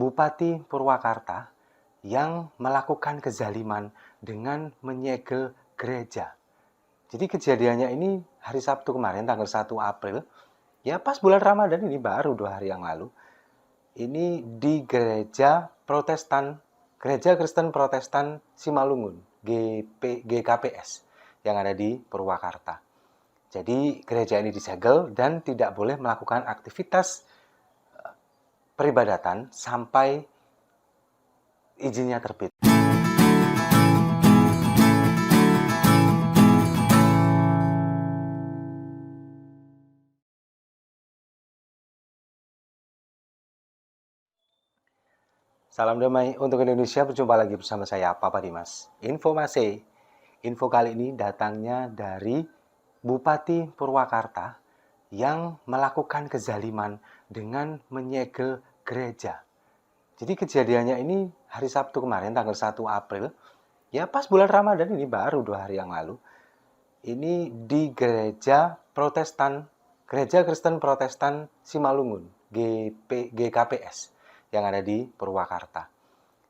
Bupati Purwakarta yang melakukan kezaliman dengan menyegel gereja. Jadi kejadiannya ini hari Sabtu kemarin, tanggal 1 April, ya pas bulan Ramadan ini, baru 2 hari yang lalu. Ini di Gereja Kristen Protestan Simalungun, GKPS, yang ada di Purwakarta. Jadi gereja ini disegel dan tidak boleh melakukan aktivitas peribadatan sampai izinnya terbit. Salam damai untuk Indonesia, berjumpa lagi bersama saya, Papa Dimas. Info kali ini datangnya dari Bupati Purwakarta yang melakukan kezaliman dengan menyegel gereja. Jadi kejadiannya ini hari Sabtu kemarin, tanggal 1 April, ya pas bulan Ramadan ini, baru 2 hari yang lalu. Ini di Gereja Kristen Protestan Simalungun, GKPS, yang ada di Purwakarta.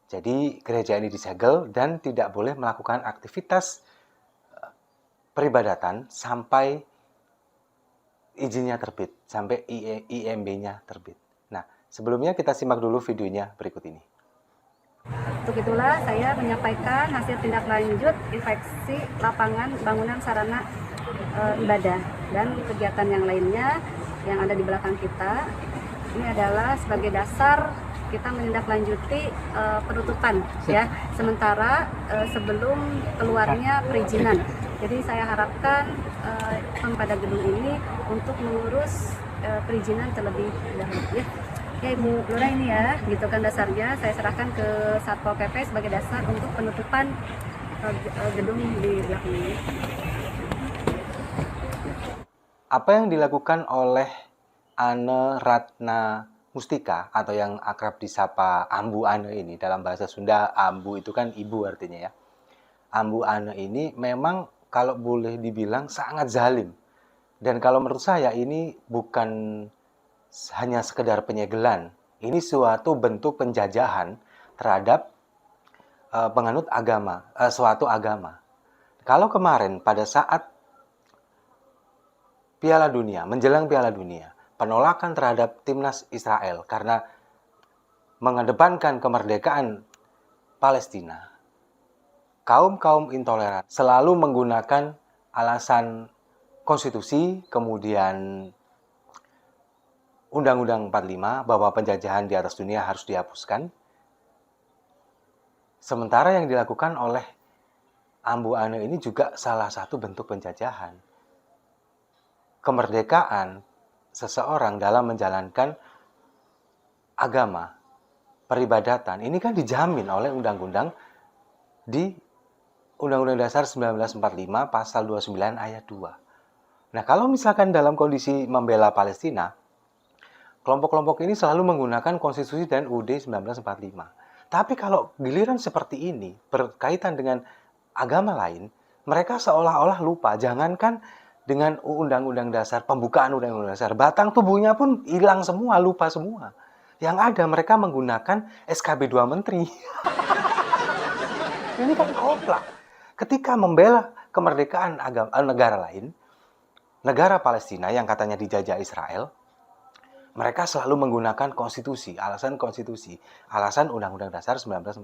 Jadi gereja ini disegel dan tidak boleh melakukan aktivitas peribadatan sampai izinnya terbit, sampai IMB-nya terbit. Nah, sebelumnya kita simak dulu videonya berikut ini. Untuk itulah saya menyampaikan hasil tindak lanjut infeksi lapangan bangunan sarana ibadah dan kegiatan yang lainnya yang ada di belakang kita. Ini adalah sebagai dasar kita menindaklanjuti penutupan ya sementara sebelum keluarnya perizinan. Jadi saya harapkan pada gedung ini untuk mengurus perizinan terlebih dahulu ya. Ya Ibu Lura, ini ya, gitu kan dasarnya saya serahkan ke Satpol PP sebagai dasar untuk penutupan gedung di belakang ini. Apa yang dilakukan oleh Ane Ratna Mustika atau yang akrab disapa Ambu Ane ini, dalam bahasa Sunda Ambu itu kan ibu artinya ya. Ambu Ane ini memang kalau boleh dibilang sangat zalim. Dan kalau menurut saya ini bukan hanya sekedar penyegelan. Ini suatu bentuk penjajahan terhadap penganut agama, suatu agama. Kalau kemarin pada saat Piala Dunia, menjelang Piala Dunia, penolakan terhadap timnas Israel karena mengedepankan kemerdekaan Palestina, kaum-kaum intoleran selalu menggunakan alasan konstitusi, kemudian Undang-Undang 45 bahwa penjajahan di atas dunia harus dihapuskan. Sementara yang dilakukan oleh Ambu Ane ini juga salah satu bentuk penjajahan. Kemerdekaan seseorang dalam menjalankan agama, peribadatan, ini kan dijamin oleh undang-undang di Undang-Undang Dasar 1945 pasal 29 ayat 2. Nah, kalau misalkan dalam kondisi membela Palestina, kelompok-kelompok ini selalu menggunakan konstitusi dan UUD 1945. Tapi kalau giliran seperti ini berkaitan dengan agama lain, mereka seolah-olah lupa. Jangankan dengan Undang-Undang Dasar, pembukaan Undang-Undang Dasar, batang tubuhnya pun hilang semua, lupa semua. Yang ada mereka menggunakan SKB 2 Menteri. Ini kan koplak. Ketika membela kemerdekaan negara lain, negara Palestina yang katanya dijajah Israel, mereka selalu menggunakan konstitusi, alasan Undang-Undang Dasar 1945.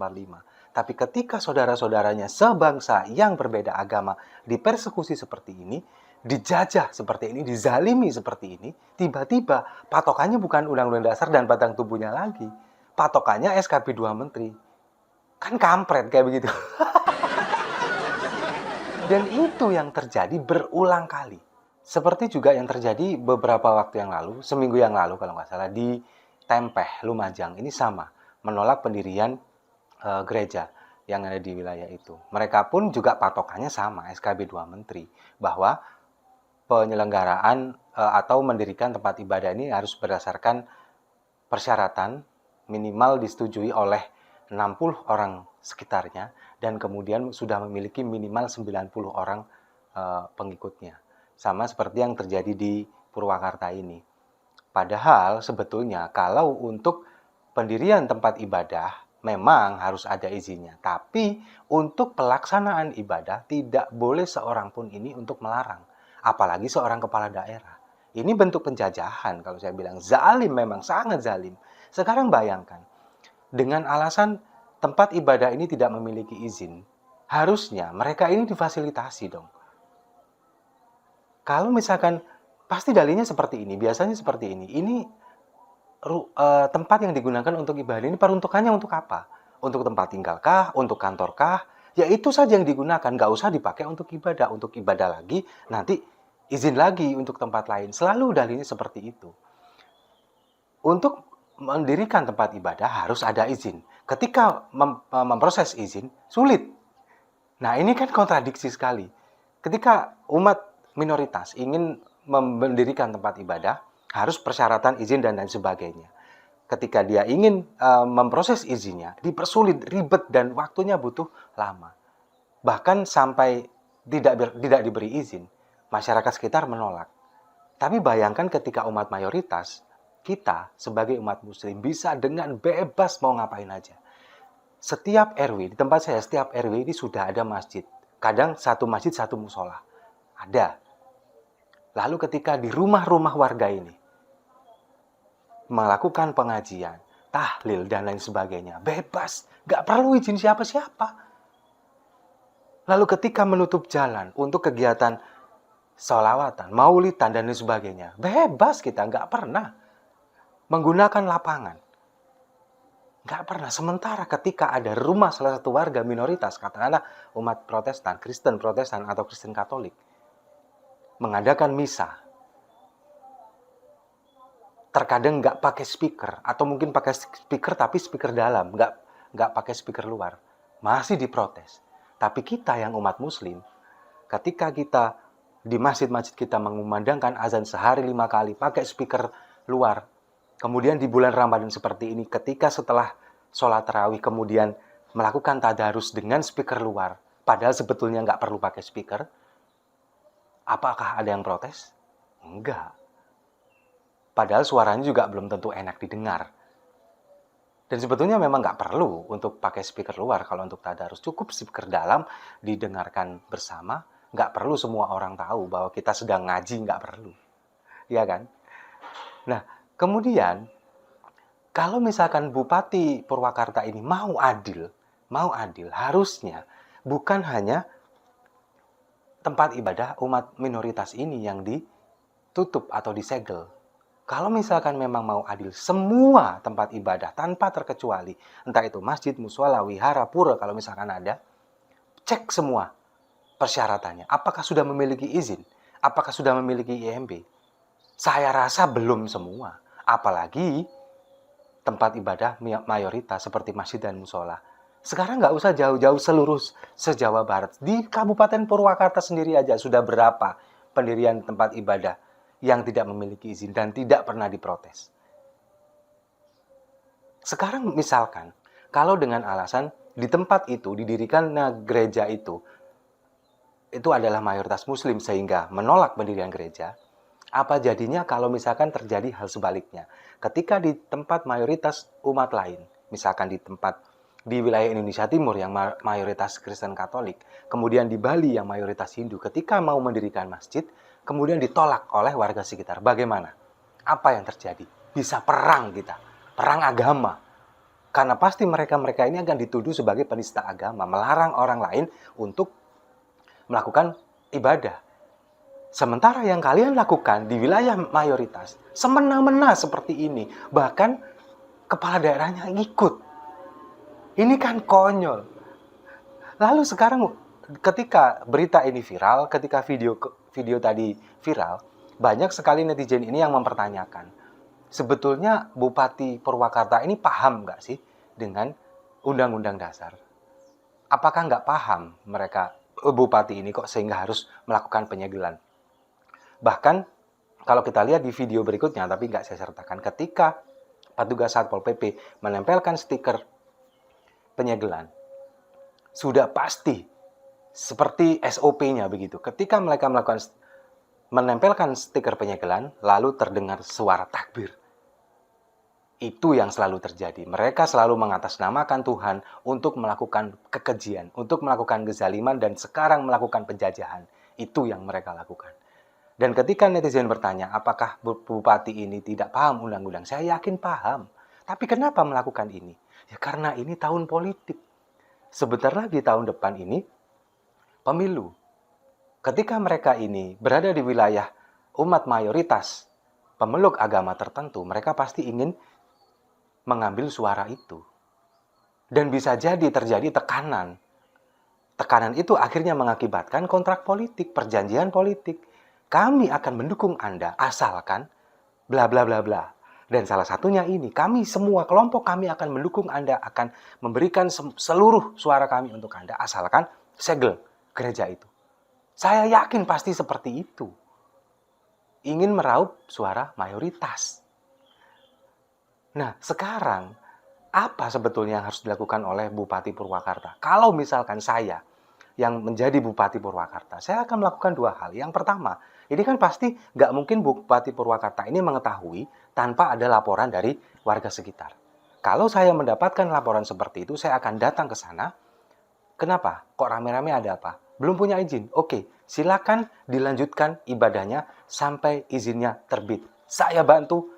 Tapi ketika saudara-saudaranya sebangsa yang berbeda agama dipersekusi seperti ini, dijajah seperti ini, dizalimi seperti ini, tiba-tiba patokannya bukan Undang-Undang Dasar dan batang tubuhnya lagi. Patokannya SKB 2 Menteri. Kan kampret kayak begitu. Dan itu yang terjadi berulang kali. Seperti juga yang terjadi beberapa waktu yang lalu, seminggu yang lalu kalau nggak salah, di Tempeh, Lumajang. Ini sama, menolak pendirian gereja yang ada di wilayah itu. Mereka pun juga patokannya sama, SKB 2 Menteri, bahwa penyelenggaraan atau mendirikan tempat ibadah ini harus berdasarkan persyaratan minimal disetujui oleh 60 orang sekitarnya dan kemudian sudah memiliki minimal 90 orang pengikutnya. Sama seperti yang terjadi di Purwakarta ini. Padahal sebetulnya kalau untuk pendirian tempat ibadah memang harus ada izinnya, tapi untuk pelaksanaan ibadah tidak boleh seorang pun ini untuk melarang, apalagi seorang kepala daerah. Ini bentuk penjajahan kalau saya bilang, zalim, memang sangat zalim. Sekarang bayangkan, dengan alasan tempat ibadah ini tidak memiliki izin, harusnya mereka ini difasilitasi dong. Kalau misalkan pasti dalihnya seperti ini, biasanya seperti ini tempat yang digunakan untuk ibadah ini peruntukannya untuk apa? Untuk tempat tinggalkah? Untuk kantorkah? Ya itu saja yang digunakan, nggak usah dipakai untuk ibadah. Untuk ibadah lagi, nanti izin lagi untuk tempat lain. Selalu dalihnya seperti itu. Untuk mendirikan tempat ibadah harus ada izin. Ketika memproses izin, sulit. Nah ini kan kontradiksi sekali. Ketika umat minoritas ingin mendirikan tempat ibadah, harus persyaratan izin dan lain sebagainya. Ketika dia ingin memproses izinnya, dipersulit, ribet, dan waktunya butuh lama. Bahkan sampai tidak diberi izin, masyarakat sekitar menolak. Tapi bayangkan ketika umat mayoritas, kita sebagai umat muslim bisa dengan bebas mau ngapain aja. Setiap RW, di tempat saya setiap RW ini sudah ada masjid. Kadang satu masjid, satu musola. Ada. Lalu ketika di rumah-rumah warga ini melakukan pengajian, tahlil, dan lain sebagainya, bebas, nggak perlu izin siapa-siapa. Lalu ketika menutup jalan untuk kegiatan sholawatan, maulidan, dan lain sebagainya, bebas kita, nggak pernah menggunakan lapangan. Nggak pernah. Sementara ketika ada rumah salah satu warga minoritas, katakanlah umat Protestan, Kristen Protestan, atau Kristen Katolik, mengadakan misa, terkadang nggak pakai speaker, atau mungkin pakai speaker tapi speaker dalam, nggak pakai speaker luar, masih diprotes. Tapi kita yang umat muslim, ketika kita di masjid-masjid kita mengumandangkan azan sehari 5 kali pakai speaker luar, kemudian di bulan Ramadan seperti ini, ketika setelah sholat tarawih kemudian melakukan tadarus dengan speaker luar, padahal sebetulnya nggak perlu pakai speaker, apakah ada yang protes? Enggak. Padahal suaranya juga belum tentu enak didengar. Dan sebetulnya memang nggak perlu untuk pakai speaker luar kalau untuk tadarus. Cukup speaker dalam didengarkan bersama. Nggak perlu semua orang tahu bahwa kita sedang ngaji, nggak perlu. Iya kan? Nah, kemudian kalau misalkan Bupati Purwakarta ini mau adil, harusnya bukan hanya tempat ibadah umat minoritas ini yang ditutup atau disegel. Kalau misalkan memang mau adil, semua tempat ibadah tanpa terkecuali, entah itu masjid, mushola, wihara, pura, kalau misalkan ada, cek semua persyaratannya. Apakah sudah memiliki izin? Apakah sudah memiliki IMB? Saya rasa belum semua. Apalagi tempat ibadah mayoritas seperti masjid dan mushola. Sekarang nggak usah jauh-jauh seluruh se-Jawa Barat. Di Kabupaten Purwakarta sendiri aja sudah berapa pendirian tempat ibadah yang tidak memiliki izin dan tidak pernah diprotes. Sekarang misalkan, kalau dengan alasan di tempat itu didirikan gereja itu adalah mayoritas muslim sehingga menolak pendirian gereja, apa jadinya kalau misalkan terjadi hal sebaliknya? Ketika di tempat mayoritas umat lain, misalkan di wilayah Indonesia Timur yang mayoritas Kristen Katolik, kemudian di Bali yang mayoritas Hindu, ketika mau mendirikan masjid, kemudian ditolak oleh warga sekitar. Bagaimana? Apa yang terjadi? Bisa perang kita, perang agama. Karena pasti mereka-mereka ini akan dituduh sebagai penista agama, melarang orang lain untuk melakukan ibadah. Sementara yang kalian lakukan di wilayah mayoritas, semena-mena seperti ini, bahkan kepala daerahnya ikut. Ini kan konyol. Lalu sekarang ketika berita ini viral, ketika video tadi viral, banyak sekali netizen ini yang mempertanyakan, sebetulnya Bupati Purwakarta ini paham nggak sih dengan Undang-Undang Dasar? Apakah nggak paham mereka, Bupati ini kok sehingga harus melakukan penyegelan? Bahkan kalau kita lihat di video berikutnya, tapi nggak saya sertakan, ketika petugas Satpol PP menempelkan stiker penyegelan, sudah pasti seperti SOP-nya begitu. Ketika mereka menempelkan stiker penyegelan, lalu terdengar suara takbir. Itu yang selalu terjadi. Mereka selalu mengatasnamakan Tuhan untuk melakukan kekejian, untuk melakukan kezaliman, dan sekarang melakukan penjajahan. Itu yang mereka lakukan. Dan ketika netizen bertanya, apakah bupati ini tidak paham undang-undang? Saya yakin paham. Tapi kenapa melakukan ini? Ya karena ini tahun politik. Sebentar lagi tahun depan ini pemilu. Ketika mereka ini berada di wilayah umat mayoritas, pemeluk agama tertentu, mereka pasti ingin mengambil suara itu. Dan bisa jadi terjadi tekanan. Tekanan itu akhirnya mengakibatkan kontrak politik, perjanjian politik. Kami akan mendukung Anda asalkan bla bla bla bla. Dan salah satunya ini, kami semua kelompok kami akan mendukung Anda, akan memberikan seluruh suara kami untuk Anda asalkan segel gereja itu. Saya yakin pasti seperti itu. Ingin meraup suara mayoritas. Nah, sekarang apa sebetulnya yang harus dilakukan oleh Bupati Purwakarta? Kalau misalkan saya yang menjadi Bupati Purwakarta, saya akan melakukan dua hal. Yang pertama, ini kan pasti nggak mungkin Bupati Purwakarta ini mengetahui tanpa ada laporan dari warga sekitar. Kalau saya mendapatkan laporan seperti itu, saya akan datang ke sana. Kenapa? Kok rame-rame ada apa? Belum punya izin. Oke, silakan dilanjutkan ibadahnya sampai izinnya terbit. Saya bantu,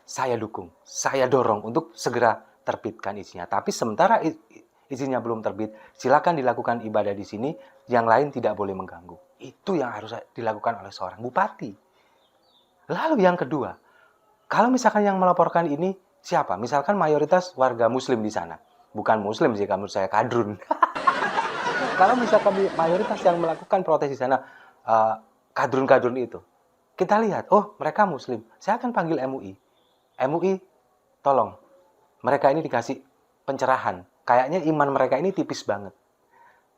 saya dukung, saya dorong untuk segera terbitkan izinnya. Tapi sementara izinnya belum terbit, silakan dilakukan ibadah di sini, yang lain tidak boleh mengganggu. Itu yang harus dilakukan oleh seorang bupati. Lalu yang kedua, kalau misalkan yang melaporkan ini siapa? Misalkan mayoritas warga muslim di sana. Bukan muslim sih, menurut saya kadrun. Kalau misalkan mayoritas yang melakukan protes di sana kadrun-kadrun itu, kita lihat, oh mereka muslim, saya akan panggil MUI. MUI, tolong, mereka ini dikasih pencerahan. Kayaknya iman mereka ini tipis banget.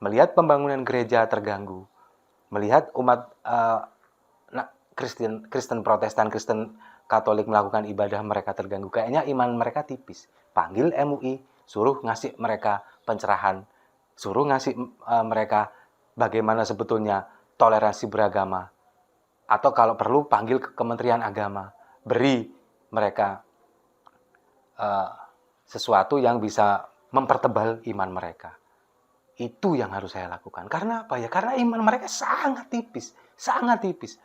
Melihat pembangunan gereja terganggu, melihat umat Kristen Protestan, Kristen Katolik melakukan ibadah mereka terganggu. Kayaknya iman mereka tipis. Panggil MUI, suruh ngasih mereka pencerahan, suruh ngasih mereka bagaimana sebetulnya toleransi beragama. Atau kalau perlu panggil ke Kementerian Agama, beri mereka sesuatu yang bisa mempertebal iman mereka. Itu yang harus saya lakukan. Karena apa ya? Karena iman mereka sangat tipis. Sangat tipis.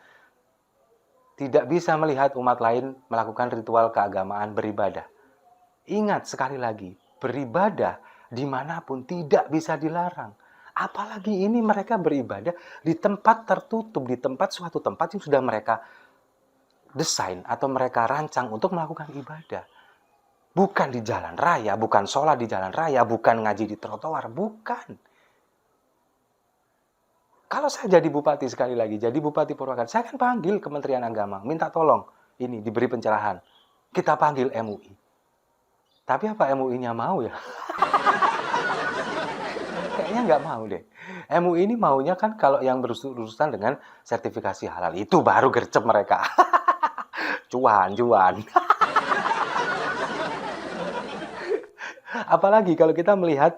Tidak bisa melihat umat lain melakukan ritual keagamaan beribadah. Ingat sekali lagi, beribadah dimanapun tidak bisa dilarang. Apalagi ini mereka beribadah di tempat tertutup, di tempat suatu tempat yang sudah mereka desain atau mereka rancang untuk melakukan ibadah. Bukan di jalan raya, bukan sholat di jalan raya, bukan ngaji di trotoar, bukan. Kalau saya jadi bupati sekali lagi, jadi bupati Purwakarta, saya akan panggil Kementerian Agama, minta tolong, ini diberi pencerahan. Kita panggil MUI. Tapi apa MUI-nya mau ya? Kayaknya nggak mau deh. MUI ini maunya kan kalau yang berurusan dengan sertifikasi halal, itu baru gercep mereka. Cuan. Apalagi kalau kita melihat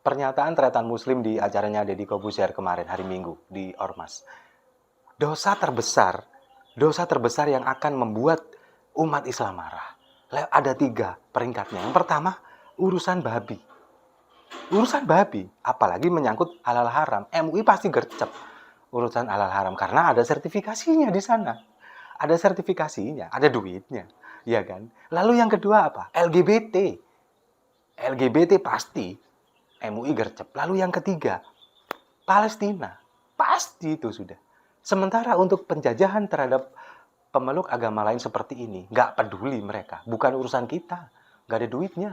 pernyataan Tretan Muslim di acaranya Deddy Corbuzier kemarin hari Minggu di Ormas. Dosa terbesar yang akan membuat umat Islam marah. Ada 3 peringkatnya. Yang pertama, urusan babi. Urusan babi, apalagi menyangkut halal haram. MUI pasti gercep urusan halal haram karena ada sertifikasinya di sana. Ada sertifikasinya, ada duitnya, ya kan? Lalu yang kedua apa? LGBT. LGBT pasti MUI gercep. Lalu yang ketiga, Palestina. Pasti itu sudah. Sementara untuk penjajahan terhadap pemeluk agama lain seperti ini, nggak peduli mereka. Bukan urusan kita. Nggak ada duitnya.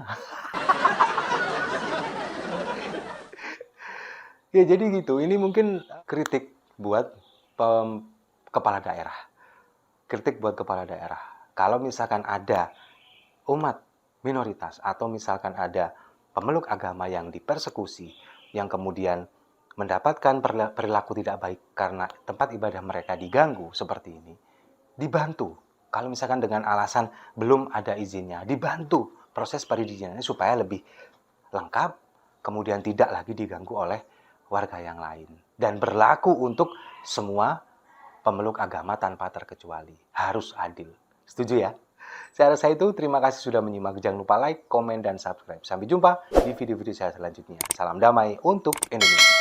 Ya jadi gitu. Ini mungkin kritik buat kepala daerah. Kritik buat kepala daerah. Kalau misalkan ada umat minoritas atau misalkan ada pemeluk agama yang dipersekusi, yang kemudian mendapatkan perilaku tidak baik karena tempat ibadah mereka diganggu seperti ini, dibantu. Kalau misalkan dengan alasan belum ada izinnya, dibantu proses perizinannya supaya lebih lengkap, kemudian tidak lagi diganggu oleh warga yang lain. Dan berlaku untuk semua pemeluk agama tanpa terkecuali. Harus adil. Setuju ya? Saya rasa itu, terima kasih sudah menyimak. Jangan lupa like, komen, dan subscribe. Sampai jumpa di video-video saya selanjutnya. Salam damai untuk Indonesia.